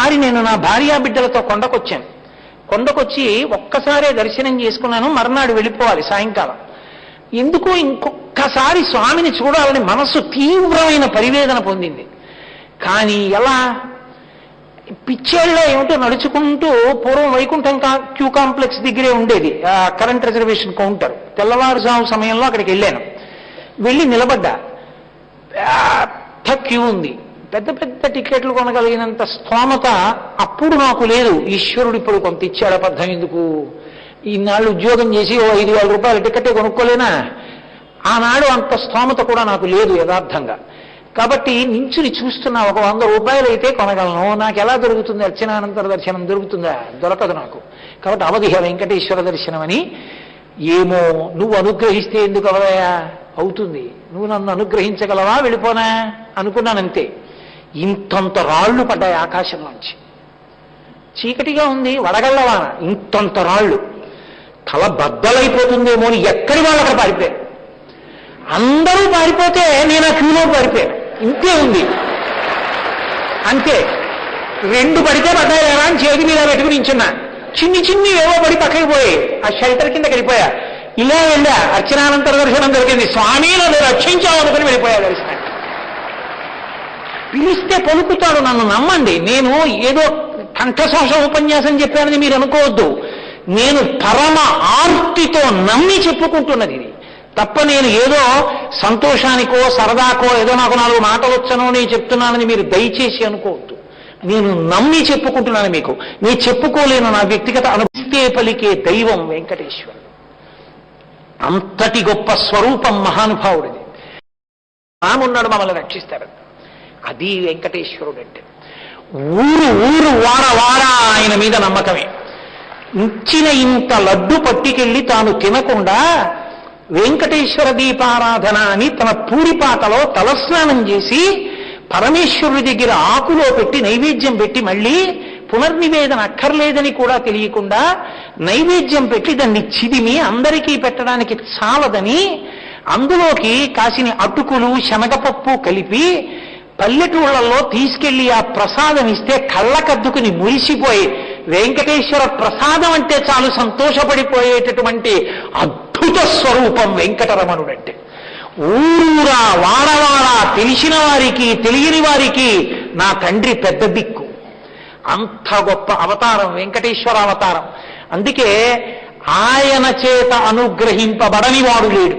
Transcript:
ఒకసారి నేను నా భార్యా బిడ్డలతో కొండకొచ్చి ఒక్కసారే దర్శనం చేసుకున్నాను. మర్నాడు వెళ్ళిపోవాలి సాయంకాలం. ఎందుకు ఇంకొక్కసారి స్వామిని చూడాలని మనస్సు తీవ్రమైన పరివేదన పొందింది. కానీ ఎలా? పిచ్చేళ్ళ ఏమిటో నడుచుకుంటూ పూర్వం వైకుంఠం క్యూ కాంప్లెక్స్ దగ్గరే ఉండేది కరెంట్ రిజర్వేషన్ కౌంటర్. తెల్లవారుజాము సమయంలో అక్కడికి వెళ్ళాను. వెళ్ళి నిలబడ్డా. పెద్ద క్యూ ఉంది. పెద్ద పెద్ద టికెట్లు కొనగలిగినంత స్తోమత అప్పుడు నాకు లేదు. ఈశ్వరుడు ఇప్పుడు కొంత ఇచ్చాడు అబద్ధం ఎందుకు? ఈనాళ్ళు ఉద్యోగం చేసి ఓ 5,000 రూపాయల టికెటే కొనుక్కోలేనా? ఆనాడు అంత స్తోమత కూడా నాకు లేదు యథార్థంగా. కాబట్టి నించుని చూస్తున్నా. ఒక 100 రూపాయలు అయితే కొనగలను. నాకు ఎలా దొరుకుతుంది? అర్చనానంతర దర్శనం దొరుకుతుందా? దొరకదు నాకు. కాబట్టి అవధిహ వెంకటేశ్వర దర్శనం అని. ఏమో నువ్వు అనుగ్రహిస్తే ఎందుకు అవదయా? అవుతుంది. నువ్వు నన్ను అనుగ్రహించగలవా? వెళ్ళిపోనా అనుకున్నానంతే. ఇంతంత రాళ్లు పడ్డాయి ఆకాశంలోంచి. చీకటిగా ఉంది, వడగళ్ళవాన, ఇంతంత రాళ్లు. తల బద్దలైపోతుందేమో అని ఎక్కడి వాళ్ళు అక్కడ పారిపోయారు. అందరూ పారిపోతే నేను ఆ క్యూలో పారిపోయాను. ఇంతే ఉంది అంతే. 2 పడితే పడ్డాయేరా అని చేతి మీద పెట్టుకుని నించున్నా. చిన్ని ఏవో పడి పక్కకి పోయి ఆ షెల్టర్ కిందకి వెళ్ళిపోయా. ఇలా వెళ్ళా. అర్చనానంతర దర్శనం దొరికింది. స్వామి నన్ను రక్షించామనుకుని వెళ్ళిపోయా దర్శనం. పిలిస్తే పలుకుతాడు. నన్ను నమ్మండి. నేను ఏదో కంఠశోష ఉపన్యాసం చెప్పానని మీరు అనుకోవద్దు. నేను పరమ ఆర్తితో నమ్మి చెప్పుకుంటున్నది ఇది తప్ప నేను ఏదో సంతోషానికో సరదాకో ఏదో నాకు 4 మాటలు వచ్చనో నేను చెప్తున్నానని మీరు దయచేసి అనుకోవద్దు. నేను నమ్మి చెప్పుకుంటున్నాను మీకు. నేను చెప్పుకోలేను నా వ్యక్తిగత అనుభూతే పలికే దైవం వెంకటేశ్వరుడు. అంతటి గొప్ప స్వరూపం మహానుభావుడిది. రామున్నాడు మమ్మల్ని రక్షిస్తాడు. అది వెంకటేశ్వరుడు అంటే. ఊరు వాడ ఆయన మీద నమ్మకమే. ఇచ్చిన ఇంత లడ్డు పట్టికెళ్ళి తాను తినకుండా వెంకటేశ్వర దీపారాధన అని తన పూరిపాకలో తలస్నానం చేసి పరమేశ్వరుడి దగ్గర ఆకులో పెట్టి నైవేద్యం పెట్టి మళ్ళీ పునర్నివేదన అక్కర్లేదని కూడా తెలియకుండా నైవేద్యం పెట్టి దాన్ని చిదిమి అందరికీ పెట్టడానికి చాలదని అందులోకి కాసిని అటుకులు శనగపప్పు కలిపి పల్లెటూళ్లలో తీసుకెళ్లి ఆ ప్రసాదం ఇస్తే కళ్ళకద్దుకుని మురిసిపోయి వెంకటేశ్వర ప్రసాదం అంటే చాలు సంతోషపడిపోయేటటువంటి అద్భుత స్వరూపం వెంకటరమణుడంటే. ఊరూరా వాడవాడ తెలిసిన వారికి తెలియని వారికి నా తండ్రి పెద్ద దిక్కు. అంత గొప్ప అవతారం వెంకటేశ్వర అవతారం. అందుకే ఆయన చేత అనుగ్రహింపబడని వాడు లేడు.